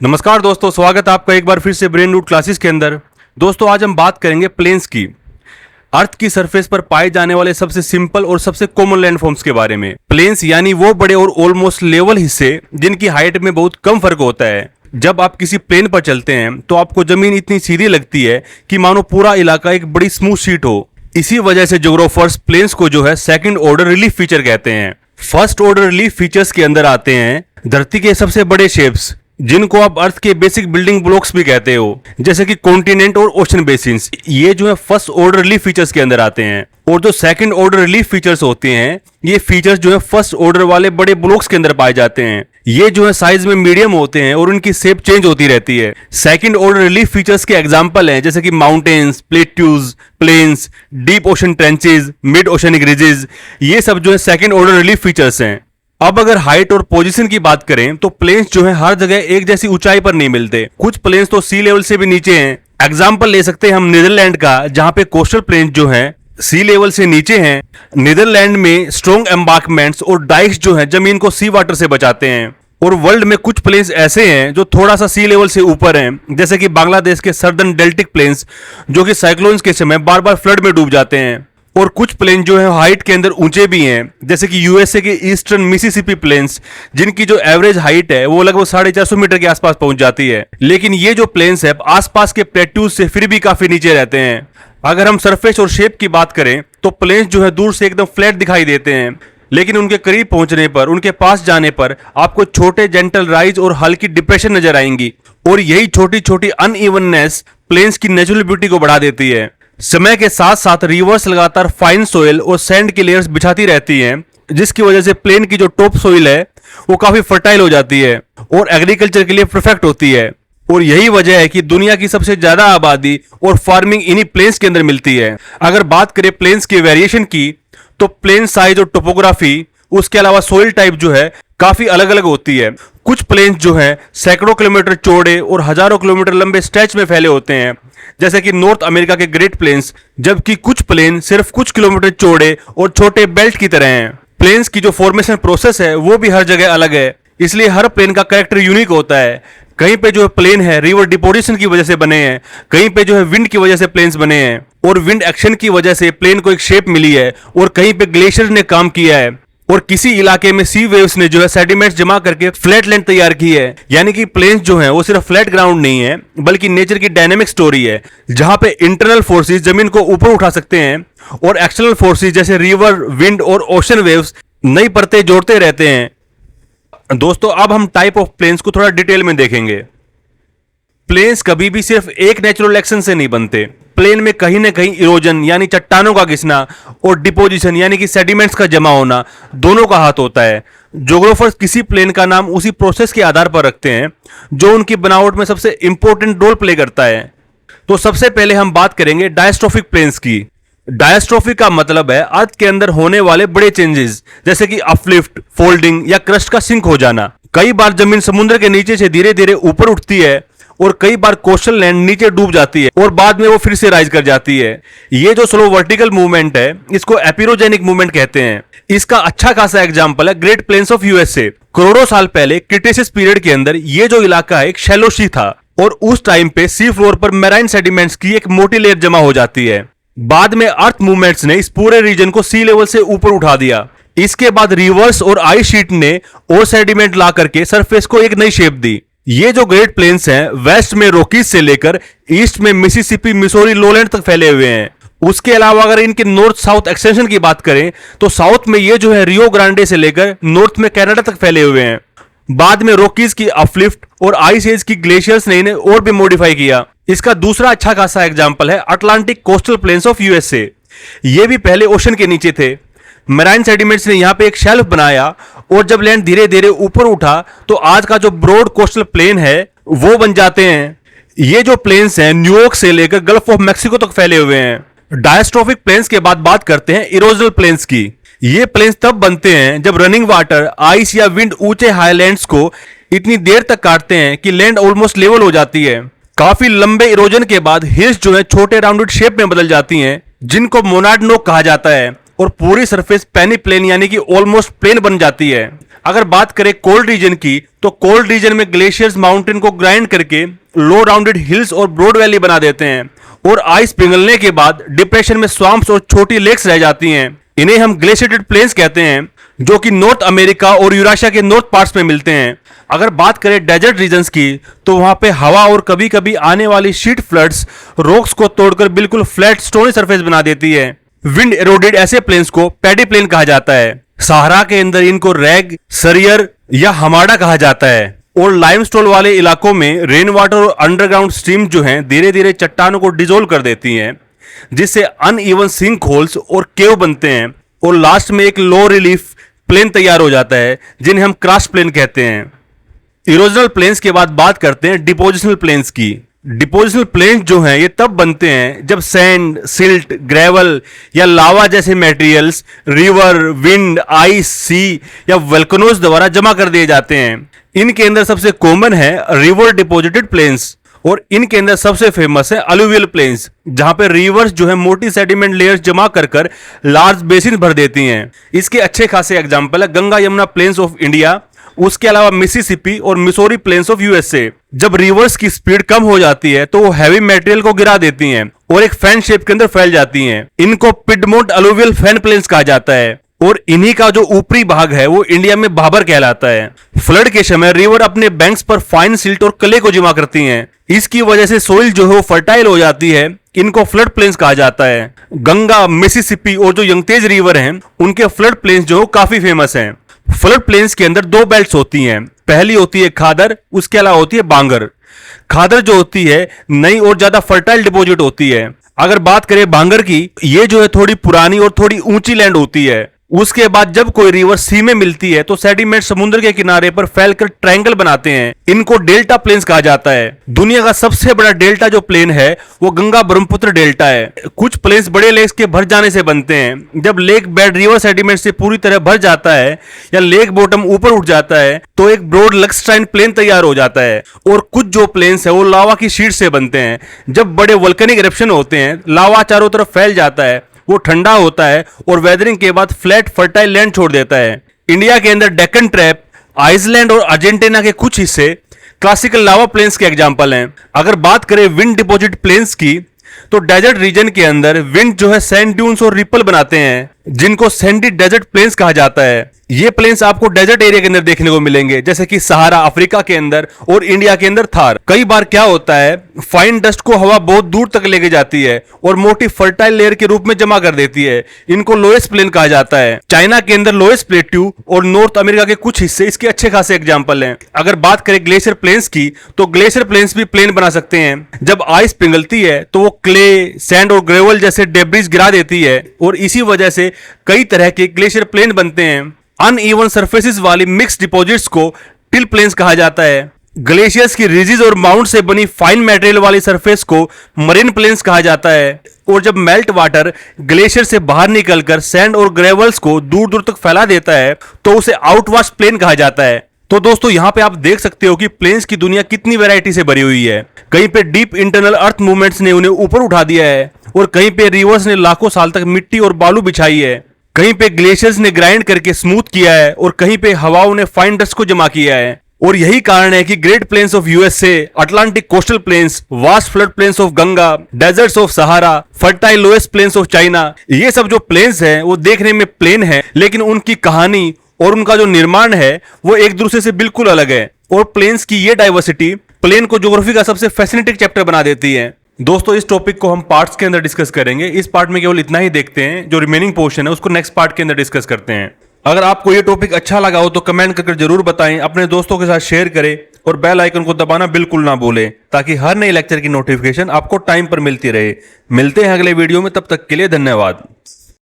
नमस्कार दोस्तों, स्वागत है आपका एक बार फिर से ब्रेन रूट क्लासेस के अंदर। दोस्तों आज हम बात करेंगे प्लेन्स की, अर्थ की सरफेस पर पाए जाने वाले सबसे सिंपल और सबसे कॉमन लैंडफॉर्म्स के बारे में। प्लेन्स यानी वो बड़े और ऑलमोस्ट लेवल हिस्से जिनकी हाइट में बहुत कम फर्क होता है। जब आप किसी प्लेन पर चलते हैं तो आपको जमीन इतनी सीधी लगती है कि मानो पूरा इलाका एक बड़ी स्मूथ शीट हो। इसी वजह से ज्योग्राफर्स प्लेन्स को जो है सेकंड ऑर्डर रिलीफ फीचर कहते हैं। फर्स्ट ऑर्डर रिलीफ फीचर्स के अंदर आते हैं धरती के सबसे बड़े शेप्स, जिनको आप अर्थ के बेसिक बिल्डिंग ब्लॉक्स भी कहते हो, जैसे कि कॉन्टिनेंट और ओशन बेसिन्स। ये जो है फर्स्ट ऑर्डर रिलीफ फीचर्स के अंदर आते हैं। और जो सेकंड ऑर्डर रिलीफ फीचर्स होते हैं, ये फीचर्स जो है फर्स्ट ऑर्डर वाले बड़े ब्लॉक्स के अंदर पाए जाते हैं। ये जो है साइज में मीडियम होते हैं और उनकी शेप चेंज होती रहती है। सेकंड ऑर्डर रिलीफ फीचर्स के एग्जांपल हैं जैसे कि mountains, plateaus, plains, deep ocean trenches, mid oceanic ridges. ये सब जो है सेकंड ऑर्डर रिलीफ फीचर्स हैं। अब अगर हाइट और पोजीशन की बात करें तो प्लेन्स जो है हर जगह एक जैसी ऊंचाई पर नहीं मिलते। कुछ प्लेन्स तो सी लेवल से भी नीचे हैं। एग्जांपल ले सकते हैं हम नीदरलैंड का, जहां पे कोस्टल प्लेन्स जो हैं सी लेवल से नीचे हैं। नीदरलैंड में स्ट्रॉन्ग एम्बार्कमेंट्स और डाइक्स जो हैं जमीन को सी वाटर से बचाते हैं। और वर्ल्ड में कुछ प्लेन्स ऐसे हैं जो थोड़ा सा सी लेवल से ऊपर हैं, जैसे कि बांग्लादेश के सर्दर्न डेल्टिक प्लेन्स, जो कि साइक्लोन्स के समय बार बार फ्लड में डूब जाते हैं। और कुछ प्लेन जो है हाइट के अंदर ऊंचे भी हैं, जैसे कि यूएसए के ईस्टर्न मिसिसिपी प्लेन्स, जिनकी जो एवरेज हाइट है वो लगभग 450 मीटर के आसपास पहुंच जाती है। लेकिन ये जो प्लेन्स है आसपास के प्लेट्यूज से फिर भी काफी नीचे रहते हैं। अगर हम सरफेस और शेप की बात करें तो प्लेन्स जो है दूर से एकदम फ्लैट दिखाई देते हैं, लेकिन उनके करीब पहुंचने पर, उनके पास जाने पर आपको छोटे जेंटल राइज और हल्की डिप्रेशन नजर आएंगी। और यही छोटी छोटी अनइवननेस प्लेन्स की नेचुरल ब्यूटी को बढ़ा देती है। समय के साथ साथ रिवर्स लगातार फाइन सोइल और सैंड की लेयर्स बिछाती रहती हैं, जिसकी वजह से प्लेन की जो टॉप सोइल है वो काफी फर्टाइल हो जाती है और एग्रीकल्चर के लिए परफेक्ट होती है। और यही वजह है कि दुनिया की सबसे ज्यादा आबादी और फार्मिंग इन्हीं प्लेन्स के अंदर मिलती है। अगर बात करें प्लेन्स के वेरिएशन की तो प्लेन साइज और टोपोग्राफी, उसके अलावा सोइल टाइप जो है काफी अलग अलग होती है। कुछ प्लेन्स जो है सैकड़ों किलोमीटर चौड़े और हजारों किलोमीटर लंबे स्ट्रेच में फैले होते हैं, जैसे कि नॉर्थ अमेरिका के ग्रेट प्लेन्स, जबकि कुछ प्लेन सिर्फ कुछ किलोमीटर चौड़े और छोटे बेल्ट की तरह हैं। प्लेन्स की जो फॉर्मेशन प्रोसेस है वो भी हर जगह अलग है, इसलिए हर प्लेन का कैरेक्टर यूनिक होता है। कहीं पे जो है प्लेन है रिवर डिपोजिशन की वजह से बने हैं, कहीं पे जो है विंड की वजह से प्लेन्स बने हैं और विंड एक्शन की वजह से प्लेन को एक शेप मिली है, और कहीं पे ग्लेशियर ने काम किया है, और किसी इलाके में सी वेव्स ने जो है सेडिमेंट्स जमा करके फ्लैट लैंड तैयार की है। यानी कि प्लेन्स जो हैं वो सिर्फ फ्लैट ग्राउंड नहीं है, बल्कि नेचर की डायनेमिक स्टोरी है, जहां पे इंटरनल फोर्सेस जमीन को ऊपर उठा सकते हैं और एक्सटर्नल फोर्सेस जैसे रिवर, विंड और ओशन वेव्स नई परतें जोड़ते रहते हैं। दोस्तों अब हम टाइप ऑफ प्लेन्स को थोड़ा डिटेल में देखेंगे। प्लेन्स कभी भी सिर्फ एक नेचुरल एक्शन से नहीं बनते। प्लेन में कहीं ना कहीं इरोजन यानी चट्टानों का घिसना और डिपोजिशन यानी कि सेडिमेंट्स का जमा होना, दोनों का हाथ होता है। ज्योग्राफर्स किसी प्लेन का नाम उसी प्रोसेस के आधार पर रखते हैं जो उनकी बनावट में सबसे इंपॉर्टेंट रोल प्ले करता है। तो सबसे पहले हम बात करेंगे डायस्ट्रोफिक प्लेन्स की। डायस्ट्रोफिक का मतलब है अर्थ के अंदर होने वाले बड़े चेंजेस, जैसे कि अपलिफ्ट, फोल्डिंग या क्रस्ट का सिंक हो जाना। कई बार जमीन समुद्र के नीचे से धीरे धीरे ऊपर उठती है और कई बार कोस्टल लैंड नीचे डूब जाती है और बाद में वो फिर से राइज कर जाती है। ये जो स्लो वर्टिकल मूवमेंट है इसको एपिरोजेनिक मूवमेंट कहते हैं। इसका अच्छा खासा एग्जांपल है ग्रेट प्लेन्स ऑफ यूएसए। करोड़ों साल पहले क्रिटेशियस पीरियड के अंदर ये जो इलाका है एक शैलो सी था, और उस टाइम पे सी फ्लोर पर मैराइन सेडिमेंट्स की एक मोटी लेयर जमा हो जाती है। बाद में अर्थ मूवमेंट्स ने इस पूरे रीजन को सी लेवल से ऊपर उठा दिया। इसके बाद रिवर्स और आइस शीट ने और सेडिमेंट ला करके सरफेस को एक नई शेप दी। ये जो ग्रेट प्लेन्स हैं वेस्ट में रॉकीज से लेकर ईस्ट में मिसिसिपी, मिसोरी लोलैंड तक फैले हुए हैं। उसके अलावा अगर इनके नॉर्थ साउथ एक्सटेंशन की बात करें तो साउथ में ये जो है रियो ग्रांडे से लेकर नॉर्थ में कनाडा तक फैले हुए हैं। बाद में रॉकीज की अपलिफ्ट और आइस एज की ग्लेशियर्स ने इन्हें और भी मॉडिफाई किया। इसका दूसरा अच्छा खासा एग्जांपल है Atlantic coastal planes of USA. ये भी पहले ओशन के नीचे थे। मैराइन सेडिमेंट्स ने यहां पे एक शेल्फ बनाया और जब लैंड धीरे धीरे ऊपर उठा तो आज का जो ब्रॉड कोस्टल प्लेन है वो बन जाते हैं। ये जो प्लेन्स हैं न्यूयॉर्क से लेकर गल्फ ऑफ मैक्सिको तक फैले हुए हैं। डायस्ट्रोफिक प्लेन्स के बाद बात करते हैं इरोजनल प्लेन्स की। ये प्लेन्स तब बनते हैं जब रनिंग वाटर, आइस या विंड ऊंचे हाईलैंड्स को इतनी देर तक काटते हैं कि लैंड ऑलमोस्ट लेवल हो जाती है। काफी लंबे इरोजन के बाद हिल्स जो है छोटे राउंडेड शेप में बदल जाती हैं, जिनको मोनाड नोक कहा जाता है, और पूरी सरफेस पेनी प्लेन यानी कि ऑलमोस्ट प्लेन बन जाती है। अगर बात करें कोल्ड रीजन की, तो कोल्ड रीजन में ग्लेशियर्स माउंटेन को ग्राइंड करके लो राउंडेड हिल्स और ब्रॉड वैली बना देते हैं, और आइस पिघलने के बाद डिप्रेशन में स्वाम्प्स और छोटी लेक्स रह जाती हैं। इन्हें हम ग्लेशिएटेड प्लेन्स कहते हैं, जो कि नॉर्थ अमेरिका और यूरेशिया के नॉर्थ पार्ट्स में मिलते हैं। अगर बात करें डेजर्ट रीजन्स की, तो वहां पे हवा और कभी कभी आने वाली शीट फ्लड्स रॉक्स को तोड़कर बिल्कुल फ्लैट स्टोनी सरफेस बना देती है। विंड एरोडेड ऐसे प्लेन्स को पैडी प्लेन कहा जाता है। सहारा के अंदर इनको रैग, सरियर या हमाडा कहा जाता है। और लाइमस्टोन वाले इलाकों में रेन वाटर और अंडरग्राउंड स्ट्रीम जो हैं धीरे धीरे चट्टानों को डिजोल्व कर देती हैं, जिससे अनइवन सिंक होल्स और केव बनते हैं, और लास्ट में एक लो रिलीफ प्लेन तैयार हो जाता है, जिन्हें हम क्रस्ट प्लेन कहते हैं। इरोजनल प्लेन्स के बाद बात करते हैं डिपोजिशनल प्लेन्स की। डिपोजिशनल प्लेन्स जो हैं ये तब बनते हैं जब सैंड, सिल्ट, ग्रेवल या लावा जैसे मटेरियल्स रिवर, विंड, आइस, सी या वल्कनोज द्वारा जमा कर दिए जाते हैं। इनके अंदर सबसे कॉमन है रिवर डिपोजिटेड प्लेन्स, और इनके अंदर सबसे फेमस है अलुवियल प्लेन्स, जहां पे रिवर्स जो है मोटी सेडिमेंट लेयर्स जमा कर लार्ज बेसिन भर देती हैं। इसके अच्छे खासे एग्जांपल है Ganga Yamuna plains of India, उसके अलावा मिसिसिपी और मिसोरी प्लेन्स ऑफ यूएसए। जब रिवर्स की स्पीड कम हो जाती है तो वो हैवी मटेरियल को गिरा देती हैं और एक फैन शेप के अंदर फैल जाती हैं। इनको पिडमोंट अलुवियल फैन प्लेन्स कहा जाता है, और इन्हीं का जो ऊपरी भाग है वो इंडिया में भाबर कहलाता है। फ्लड के समय रिवर अपने बैंक्स पर फाइन सिल्ट और क्ले को जमा करती हैं। इसकी वजह से सोइल जो है वो फर्टाइल हो जाती है। इनको फ्लड प्लेन्स कहा जाता है। गंगा, मिसिसिपी और जो यंगतेज रिवर हैं उनके फ्लड प्लेन्स जो काफी फेमस हैं। फ्लड प्लेन्स के अंदर दो बेल्ट्स होती हैं। पहली होती है खादर, उसके अलावा होती है बांगर। खादर जो होती है नई और ज्यादा फर्टाइल डिपॉजिट होती है। अगर बात करें बांगर की, ये जो है थोड़ी पुरानी और थोड़ी ऊंची लैंड होती है। उसके बाद जब कोई रिवर सी में मिलती है तो सेडिमेंट समुद्र के किनारे पर फैलकर ट्रायंगल बनाते हैं। इनको डेल्टा प्लेन्स कहा जाता है। दुनिया का सबसे बड़ा डेल्टा जो प्लेन है वो गंगा ब्रह्मपुत्र डेल्टा है। कुछ प्लेन्स बड़े लेक्स के भर जाने से बनते हैं। जब लेक बेड रिवर सेडिमेंट से पूरी तरह भर जाता है या लेक बॉटम ऊपर उठ जाता है तो एक ब्रॉड लक्सट्राइन प्लेन तैयार हो जाता है। और कुछ जो प्लेन्स है वो लावा की शीट से बनते हैं। जब बड़े वोल्केनिक इरप्शन होते हैं, लावा चारों तरफ फैल जाता है, वो ठंडा होता है और वेदरिंग के बाद फ्लैट फर्टाइल लैंड छोड़ देता है। इंडिया के अंदर डेक्कन ट्रैप, आइसलैंड और अर्जेंटीना के कुछ हिस्से क्लासिकल लावा प्लेन्स के एग्जांपल हैं। अगर बात करें विंड डिपॉजिट प्लेन्स की, तो डेजर्ट रीजन के अंदर विंड जो है सैंड ड्यून्स और रिपल बनाते हैं, जिनको सैंडी डेजर्ट प्लेन्स कहा जाता है। ये प्लेन्स आपको डेजर्ट एरिया के अंदर देखने को मिलेंगे, जैसे कि सहारा अफ्रीका के अंदर और इंडिया के अंदर थार। कई बार क्या होता है, फाइन डस्ट को हवा बहुत दूर तक लेके जाती है और मोटी फर्टाइल लेयर के रूप में जमा कर देती है। इनको लोएस्ट प्लेन कहा जाता है। चाइना के अंदर लोएस्ट प्लेट्यू और नॉर्थ अमेरिका के कुछ हिस्से इसके अच्छे खासे एग्जाम्पल हैं। अगर बात करें ग्लेशियर प्लेन्स की, तो ग्लेशियर प्लेन्स भी प्लेन बना सकते हैं। जब आइस पिघलती है तो वो क्ले, सैंड और ग्रेवल जैसे डेब्रिज गिरा देती है, और इसी वजह से कई तरह के ग्लेशियर प्लेन बनते हैं। अनइवन सरफेसेस वाली मिक्स डिपॉजिट्स को टिल प्लेन्स कहा जाता है। ग्लेशियर्स की रिजिज और माउंट से बनी फाइन मटेरियल वाली सरफेस को मरीन प्लेन्स कहा जाता है। और जब मेल्ट वाटर ग्लेशियर से बाहर निकलकर सैंड और ग्रेवल्स को दूर दूर तक फैला देता है तो उसे आउटवाश प्लेन कहा जाता है। तो दोस्तों यहाँ पे आप देख सकते हो कि प्लेन्स की दुनिया कितनी वैरायटी से भरी हुई है। कहीं पे डीप इंटरनल अर्थ मूवमेंट्स ने उन्हें ऊपर उठा दिया है, और कहीं पे रिवर्स ने लाखों साल तक मिट्टी और बालू बिछाई है। कहीं पे ग्लेशियर्स ने ग्राइंड करके स्मूथ किया है, और कहीं पे हवाओं ने फाइन डस्ट को जमा किया है। और यही कारण है कि great plains of USA, Atlantic coastal plains, vast flood plains of Ganga, deserts of Sahara, fertile loess plains of China, ये सब जो प्लेन्स हैं वो देखने में प्लेन है, लेकिन उनकी कहानी और उनका जो निर्माण है वो एक दूसरे से बिल्कुल अलग है। और प्लेन्स की ये डाइवर्सिटी प्लेन को ज्योग्राफी का सबसे फैसिनेटिंग चैप्टर बना देती है। दोस्तों इस टॉपिक को हम पार्ट्स के अंदर डिस्कस करेंगे। इस पार्ट में केवल इतना ही देखते हैं, जो रिमेनिंग पोर्शन है उसको नेक्स्ट पार्ट के अंदर डिस्कस करते हैं। अगर आपको ये टॉपिक अच्छा लगा हो तो कमेंट करके जरूर बताएं, अपने दोस्तों के साथ शेयर करें और बेल आइकन को दबाना बिल्कुल ना भूलें, ताकि हर नए लेक्चर की नोटिफिकेशन आपको टाइम पर मिलती रहे। मिलते हैं अगले वीडियो में, तब तक के लिए धन्यवाद।